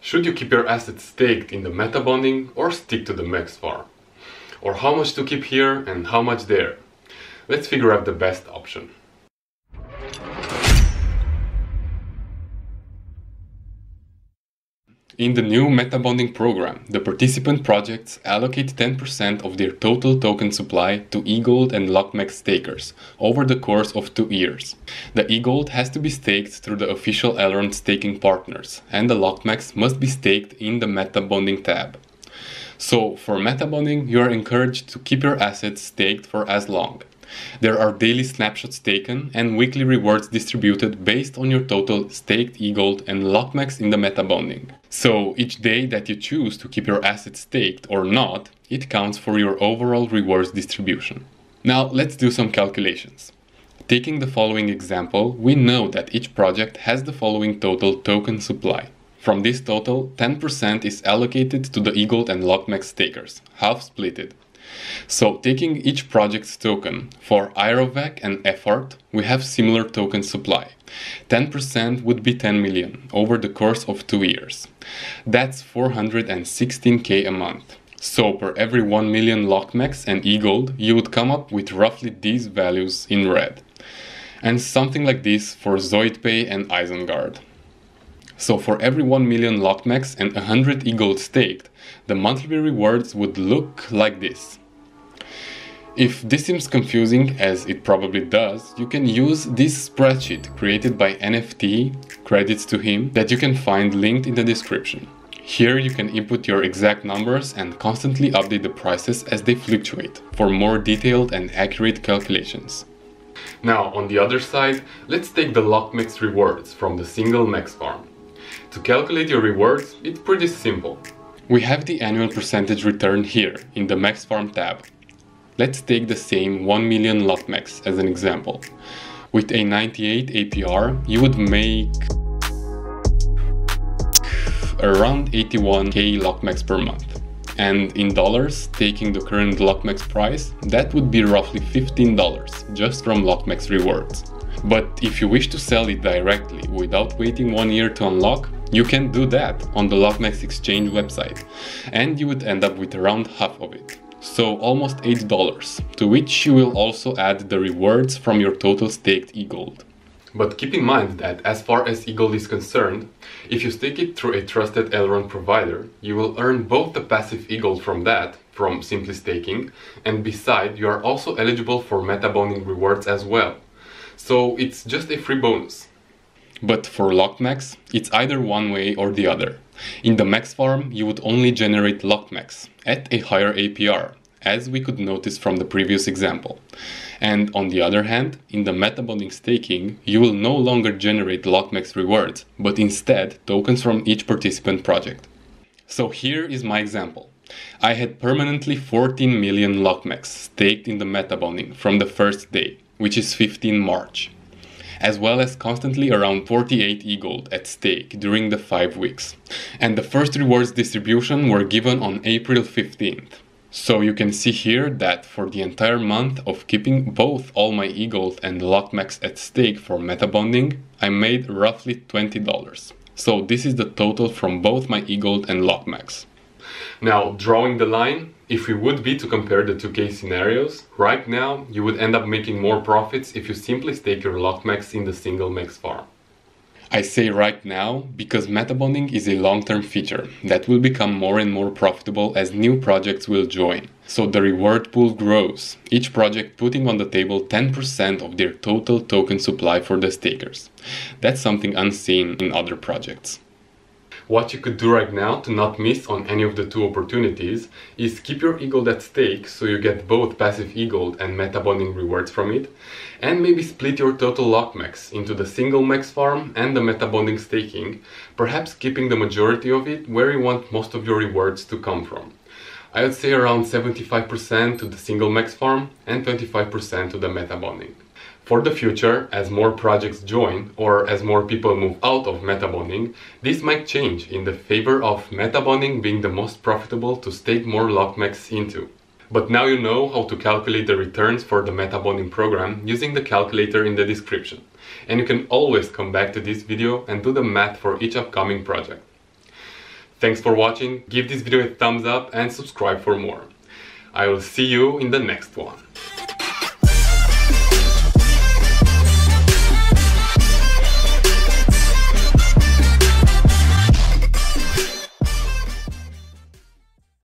Should you keep your assets staked in the Metabonding or stick to the MEX Farm? Or how much to keep here and how much there? Let's figure out the best option. In the new Metabonding program, the participant projects allocate 10% of their total token supply to EGLD and LKMEX stakers over the course of 2 years. The EGLD has to be staked through the official Elrond staking partners, and the LKMEX must be staked in the Metabonding tab. So, for Metabonding, you are encouraged to keep your assets staked for as long. There are daily snapshots taken and weekly rewards distributed based on your total staked EGLD and LKMEX in the Metabonding. So each day that you choose to keep your assets staked or not, it counts for your overall rewards distribution. Now let's do some calculations. Taking the following example, we know that each project has the following total token supply. From this total, 10% is allocated to the EGLD and LKMEX stakers, half splitted. So taking each project's token, for IROVEC and Effort, we have similar token supply. 10% would be 10 million over the course of 2 years. That's 416k a month. So per every 1 million LKMEX and EGLD, you would come up with roughly these values in red. And something like this for Zoidpay and Isengard. So for every 1 million LKMEX and 100 EGLD staked, the monthly rewards would look like this. If this seems confusing, as it probably does, you can use this spreadsheet created by NFT, credits to him, that you can find linked in the description. Here you can input your exact numbers and constantly update the prices as they fluctuate for more detailed and accurate calculations. Now on the other side, let's take the LKMEX rewards from the single MEX Farm. To calculate your rewards, it's pretty simple. We have the annual percentage return here in the MEX Farm tab. Let's take the same 1 million LKMEX as an example. With a 98 APR, you would make around 81k LKMEX per month. And in dollars, taking the current LKMEX price, that would be roughly $15 just from LKMEX rewards. But if you wish to sell it directly without waiting 1 year to unlock, you can do that on the LKMEX exchange website, and you would end up with around half of it. So almost $8, to which you will also add the rewards from your total staked EGLD. But keep in mind that as far as EGLD is concerned, if you stake it through a trusted Elrond provider, you will earn both the passive EGLD from that, from simply staking, and beside you are also eligible for Metabonding rewards as well. So it's just a free bonus. But for LKMEX, it's either one way or the other. In the MEX Farm, you would only generate LKMEX at a higher APR, as we could notice from the previous example. And on the other hand, in the Metabonding Staking, you will no longer generate LKMEX rewards, but instead tokens from each participant project. So here is my example. I had permanently 14 million LKMEX staked in the Metabonding from the first day, which is 15 March. As well as constantly around 48 EGLD at stake during the 5 weeks. And the first rewards distribution were given on April 15th. So you can see here that for the entire month of keeping both all my EGLD and LKMEX at stake for Metabonding, I made roughly $20. So this is the total from both my EGLD and LKMEX. Now, drawing the line, if we would be to compare the two case scenarios, right now you would end up making more profits if you simply stake your LKMEX in the single MEX Farm. I say right now because Metabonding is a long-term feature that will become more and more profitable as new projects will join. So the reward pool grows, each project putting on the table 10% of their total token supply for the stakers. That's something unseen in other projects. What you could do right now to not miss on any of the two opportunities is keep your EGLD at stake so you get both passive EGLD and Metabonding rewards from it, and maybe split your total LKMEX into the single MEX Farm and the Metabonding Staking, perhaps keeping the majority of it where you want most of your rewards to come from. I would say around 75% to the single MEX Farm and 25% to the Metabonding. For the future, as more projects join or as more people move out of Metabonding, this might change in the favor of Metabonding being the most profitable to stake more LKMEX into. But now you know how to calculate the returns for the Metabonding program using the calculator in the description. And you can always come back to this video and do the math for each upcoming project. Thanks for watching, give this video a thumbs up and subscribe for more. I will see you in the next one.